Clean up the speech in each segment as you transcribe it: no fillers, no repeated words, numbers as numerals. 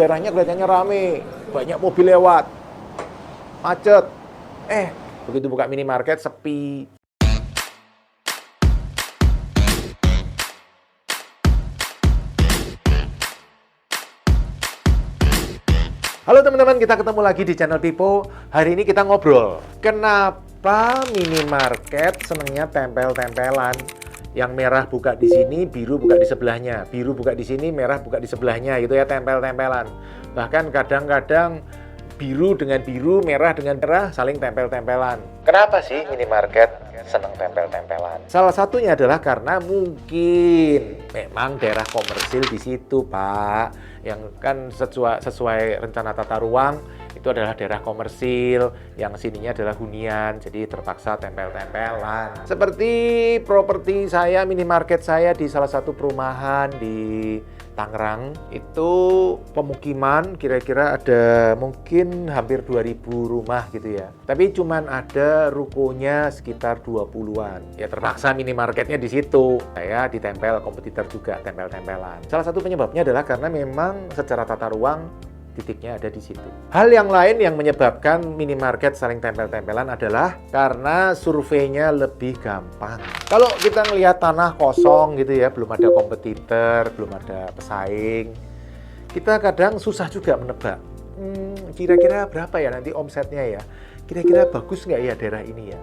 Daerahnya kelihatannya rame, banyak mobil lewat, macet. Begitu buka minimarket sepi. Halo teman-teman, kita ketemu lagi di channel Pipo. Hari ini kita ngobrol. Kenapa minimarket senengnya tempel-tempelan? Yang merah buka di sini, biru buka di sebelahnya. Biru buka di sini, merah buka di sebelahnya. Gitu ya, tempel-tempelan. Bahkan kadang-kadang biru dengan biru, merah dengan merah saling tempel-tempelan. Kenapa sih minimarket seneng tempel-tempelan? Salah satunya adalah karena mungkin memang daerah komersil di situ, Pak. Yang kan sesuai rencana tata ruang itu adalah daerah komersil, yang sininya adalah hunian, jadi terpaksa tempel-tempelan. Seperti properti saya, minimarket saya di salah satu perumahan di Tangerang, itu pemukiman kira-kira ada mungkin hampir 2000 rumah gitu ya. Tapi cuman ada rukonya sekitar 20-an. Ya terpaksa minimarketnya di situ. Saya ditempel kompetitor juga, tempel-tempelan. Salah satu penyebabnya adalah karena memang secara tata ruang titiknya ada di situ. Hal yang lain yang menyebabkan minimarket saling tempel-tempelan adalah karena surveinya lebih gampang. Kalau kita ngelihat tanah kosong gitu ya, belum ada kompetitor, belum ada pesaing, kita kadang susah juga menebak. Kira-kira berapa ya nanti omsetnya ya? Kira-kira bagus nggak ya daerah ini ya?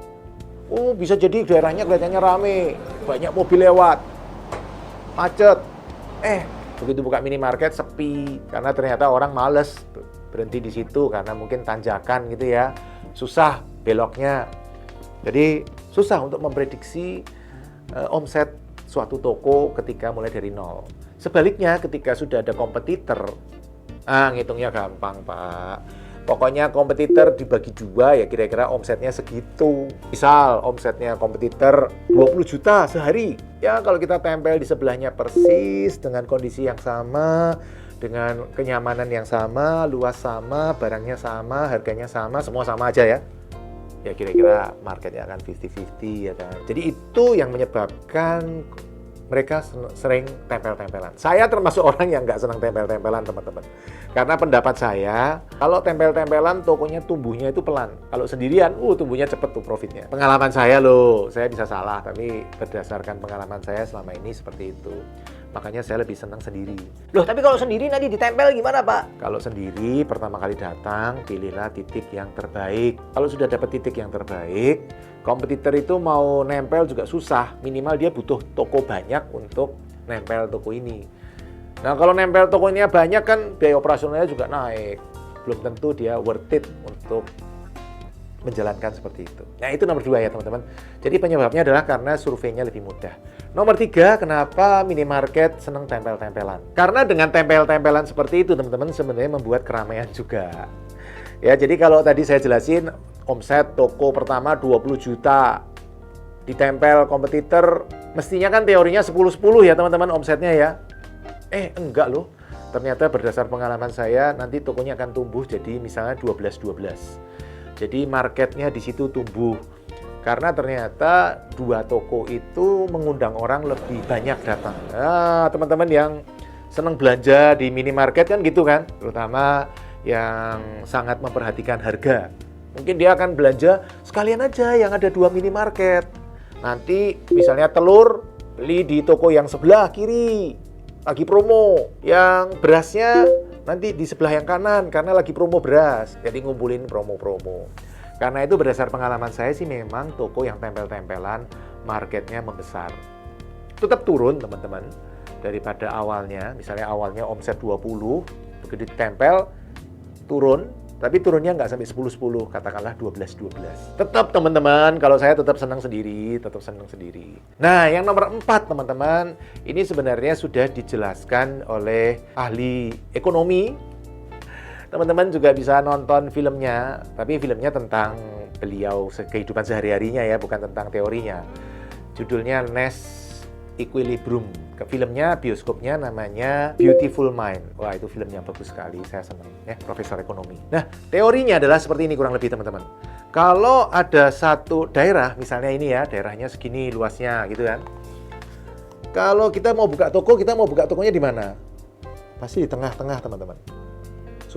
Oh, bisa jadi daerahnya kelihatannya rame, banyak mobil lewat, macet. Begitu buka minimarket sepi karena ternyata orang males berhenti di situ karena mungkin tanjakan gitu ya, susah beloknya. Jadi susah untuk memprediksi omset suatu toko ketika mulai dari nol. Sebaliknya ketika sudah ada kompetitor, ngitungnya gampang, Pak. Pokoknya kompetitor dibagi dua ya kira-kira omsetnya segitu. Misal omsetnya kompetitor 20 juta sehari. Ya kalau kita tempel di sebelahnya persis dengan kondisi yang sama, dengan kenyamanan yang sama, luas sama, barangnya sama, harganya sama, semua sama aja ya. Ya kira-kira marketnya akan 50-50 ya kan. Jadi itu yang menyebabkan mereka sering tempel-tempelan. Saya termasuk orang yang nggak senang tempel-tempelan, teman-teman. Karena pendapat saya, kalau tempel-tempelan tokonya tumbuhnya itu pelan. Kalau sendirian, tumbuhnya cepet tuh profitnya. Pengalaman saya loh, saya bisa salah, tapi berdasarkan pengalaman saya selama ini seperti itu. Makanya saya lebih senang sendiri. Loh, tapi kalau sendiri nanti ditempel gimana, Pak? Kalau sendiri, pertama kali datang, pilihlah titik yang terbaik. Kalau sudah dapat titik yang terbaik, kompetitor itu mau nempel juga susah. Minimal dia butuh toko banyak untuk nempel toko ini. Nah, kalau nempel tokonya banyak kan biaya operasionalnya juga naik. Belum tentu dia worth it untuk menjalankan seperti itu. Nah, itu nomor 2 ya, teman-teman. Jadi penyebabnya adalah karena surveinya lebih mudah. Nomor 3, kenapa minimarket seneng tempel-tempelan? Karena dengan tempel-tempelan seperti itu, teman-teman, sebenarnya membuat keramaian juga. Ya, jadi kalau tadi saya jelasin, omset toko pertama 20 juta, ditempel kompetitor, mestinya kan teorinya 10-10 ya, teman-teman, omsetnya ya. Enggak loh. Ternyata berdasar pengalaman saya, nanti tokonya akan tumbuh jadi misalnya 12-12. Jadi marketnya di situ tumbuh. Karena ternyata 2 toko itu mengundang orang lebih banyak datang. Nah, teman-teman yang senang belanja di minimarket kan gitu kan. Terutama yang sangat memperhatikan harga. Mungkin dia akan belanja sekalian aja yang ada 2 minimarket. Nanti misalnya telur beli di toko yang sebelah kiri. Lagi promo, yang berasnya nanti di sebelah yang kanan karena lagi promo beras. Jadi ngumpulin promo-promo. Karena itu berdasar pengalaman saya sih memang toko yang tempel-tempelan marketnya membesar. Tetap turun teman-teman daripada awalnya. Misalnya awalnya omset 20, begitu ditempel turun. Tapi turunnya nggak sampai 10-10, katakanlah 12-12. Tetap teman-teman, kalau saya tetap senang sendiri, Nah, yang nomor 4 teman-teman, ini sebenarnya sudah dijelaskan oleh ahli ekonomi. Teman-teman juga bisa nonton filmnya, tapi filmnya tentang beliau kehidupan sehari-harinya ya, bukan tentang teorinya. Judulnya Nash Equilibrium. Ke filmnya, bioskopnya namanya Beautiful Mind. Wah, itu film yang bagus sekali, saya senang ya, profesor ekonomi. Nah, teorinya adalah seperti ini kurang lebih teman-teman. Kalau ada satu daerah, misalnya ini ya, daerahnya segini luasnya gitu kan. Kalau kita mau buka toko, kita mau buka tokonya di mana? Pasti di tengah-tengah teman-teman.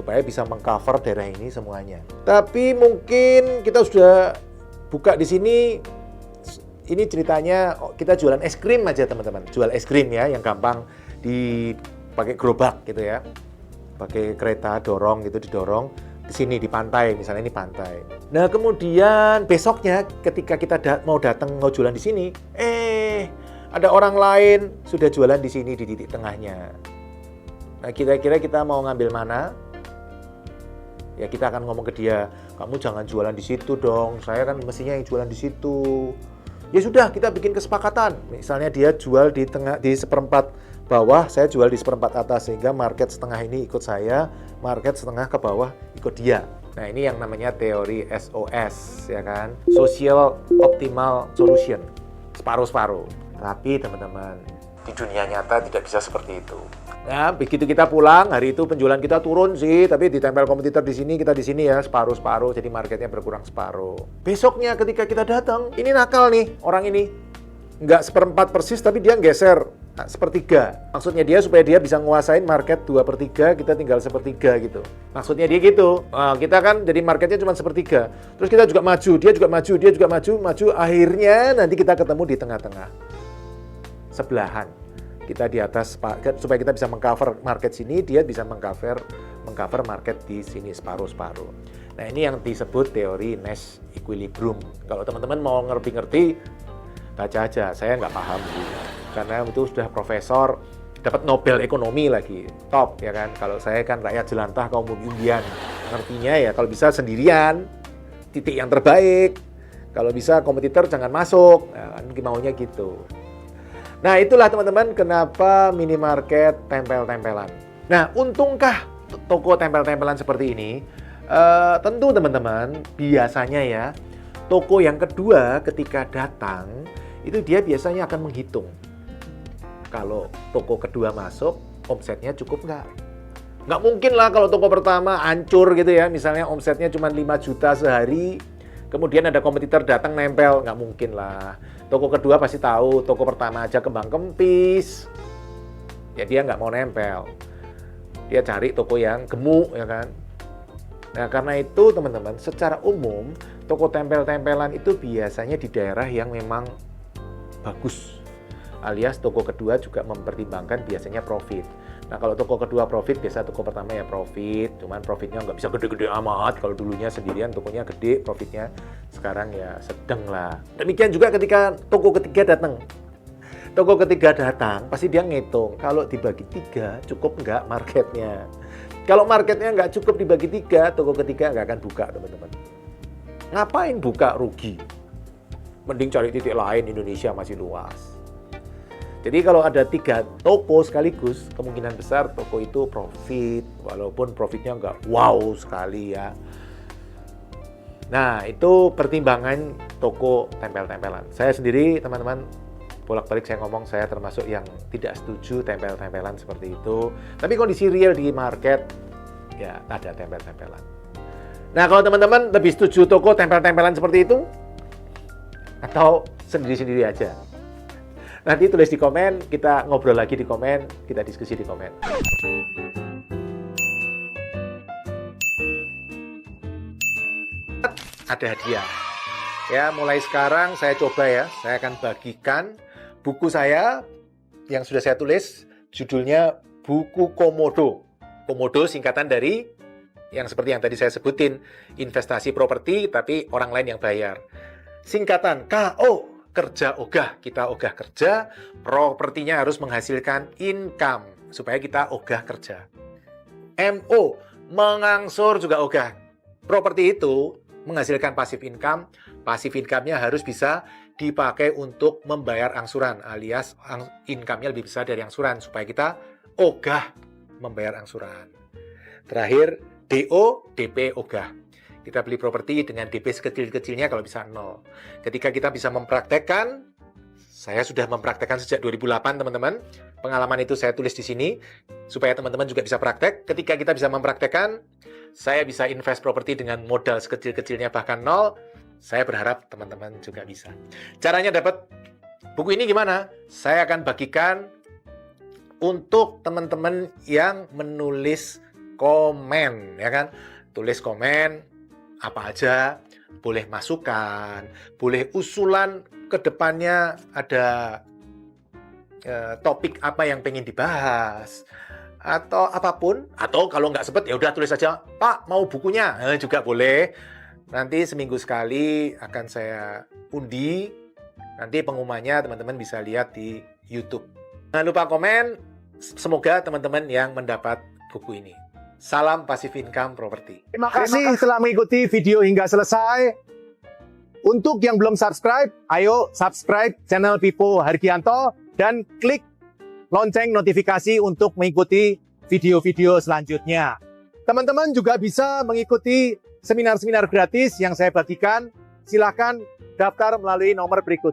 supaya bisa mengcover daerah ini semuanya. Tapi mungkin kita sudah buka di sini. Ini ceritanya kita jualan es krim aja teman-teman. Jual es krim ya, yang gampang dipakai gerobak gitu ya. Pakai kereta dorong gitu, didorong di sini di pantai, misalnya ini pantai. Nah kemudian besoknya ketika kita mau jualan di sini, ada orang lain sudah jualan di sini di titik tengahnya. Nah kira-kira kita mau ngambil mana? Ya kita akan ngomong ke dia, kamu jangan jualan di situ dong. Saya kan mestinya yang jualan di situ. Ya sudah, kita bikin kesepakatan. Misalnya dia jual di seperempat bawah, saya jual di seperempat atas, sehingga market setengah ini ikut saya, market setengah ke bawah ikut dia. Nah ini yang namanya teori SOS, ya kan? Social Optimal Solution, separuh-separuh. Tapi teman-teman, di dunia nyata tidak bisa seperti itu. Nah, begitu kita pulang, hari itu penjualan kita turun sih, tapi ditempel kompetitor di sini, kita di sini ya, separuh-separuh, jadi marketnya berkurang separuh. Besoknya ketika kita datang, ini nakal nih, orang ini. Nggak seperempat persis, tapi dia geser sepertiga. Maksudnya dia supaya dia bisa nguasain market 2/3, kita tinggal sepertiga gitu. Maksudnya dia gitu. Nah, kita kan jadi marketnya cuma sepertiga. Terus kita juga maju, dia juga maju, dia juga maju. Akhirnya nanti kita ketemu di tengah-tengah. Sebelahan. Kita di atas, supaya kita bisa mengcover market sini, dia bisa mengcover market di sini separuh-separuh. Nah ini yang disebut teori Nash Equilibrium. Kalau teman-teman mau ngerti-ngerti, baca aja. Saya nggak paham karena itu sudah profesor, dapat Nobel Ekonomi lagi, top ya kan. Kalau saya kan rakyat jelantah kaum Indian, ngertinya ya kalau bisa sendirian, titik yang terbaik. Kalau bisa kompetitor jangan masuk, nah, kan maunya gitu. Nah itulah teman-teman kenapa minimarket tempel-tempelan. Nah untungkah toko tempel-tempelan seperti ini? Tentu teman-teman biasanya ya toko yang kedua ketika datang itu dia biasanya akan menghitung. Kalau toko kedua masuk omsetnya cukup nggak? Nggak mungkin lah kalau toko pertama hancur gitu ya. Misalnya omsetnya cuma 5 juta sehari. Kemudian ada kompetitor datang nempel, nggak mungkin lah. Toko kedua pasti tahu, toko pertama aja kembang kempis. Ya dia nggak mau nempel. Dia cari toko yang gemuk, ya kan. Nah karena itu teman-teman, secara umum toko tempel-tempelan itu biasanya di daerah yang memang bagus. Alias toko kedua juga mempertimbangkan biasanya profit. Nah kalau toko kedua profit, biasa toko pertama ya profit, cuman profitnya nggak bisa gede-gede amat. Kalau dulunya sendirian tokonya gede profitnya, sekarang ya sedang lah. Demikian juga ketika toko ketiga datang. Toko ketiga datang, pasti dia ngitung, kalau dibagi 3 cukup nggak marketnya. Kalau marketnya nggak cukup dibagi 3, toko ketiga nggak akan buka teman-teman. Ngapain buka rugi? Mending cari titik lain, Indonesia masih luas. Jadi kalau ada 3 toko sekaligus, kemungkinan besar toko itu profit, walaupun profitnya nggak wow sekali ya. Nah, itu pertimbangan toko tempel-tempelan. Saya sendiri, teman-teman, bolak-balik saya ngomong, saya termasuk yang tidak setuju tempel-tempelan seperti itu. Tapi kondisi real di market, ya ada tempel-tempelan. Nah, kalau teman-teman lebih setuju toko tempel-tempelan seperti itu, atau sendiri-sendiri aja? Nanti tulis di komen, kita ngobrol lagi di komen, kita diskusi di komen. Ada hadiah. Ya, mulai sekarang saya coba ya, saya akan bagikan buku saya yang sudah saya tulis, judulnya Buku Komodo. Komodo singkatan dari yang seperti yang tadi saya sebutin, investasi properti tapi orang lain yang bayar. Singkatan KO. Kerja ogah, kita ogah kerja, propertinya harus menghasilkan income supaya kita ogah kerja. MO, mengangsur juga ogah. Properti itu menghasilkan passive income-nya harus bisa dipakai untuk membayar angsuran, alias income-nya lebih besar dari angsuran supaya kita ogah membayar angsuran. Terakhir, DO, DP ogah. Kita beli properti dengan DP sekecil-kecilnya kalau bisa 0. Ketika kita bisa mempraktekkan, saya sudah mempraktekkan sejak 2008 teman-teman. Pengalaman itu saya tulis di sini, supaya teman-teman juga bisa praktek. Ketika kita bisa mempraktekkan, saya bisa invest properti dengan modal sekecil-kecilnya bahkan 0. Saya berharap teman-teman juga bisa. Caranya dapat buku ini gimana? Saya akan bagikan untuk teman-teman yang menulis komen, ya kan? Tulis komen apa aja, boleh masukan, boleh usulan ke depannya ada topik apa yang pengen dibahas atau apapun, atau kalau nggak sempet ya udah tulis aja, Pak mau bukunya, juga boleh. Nanti seminggu sekali akan saya undi, nanti pengumumannya teman-teman bisa lihat di YouTube. Jangan lupa komen, semoga teman-teman yang mendapat buku ini. Salam Passive Income Property. Terima kasih telah mengikuti video hingga selesai. Untuk yang belum subscribe, ayo subscribe channel Pipo Hargianto dan klik lonceng notifikasi untuk mengikuti video-video selanjutnya. Teman-teman juga bisa mengikuti seminar-seminar gratis yang saya bagikan. Silakan daftar melalui nomor berikut.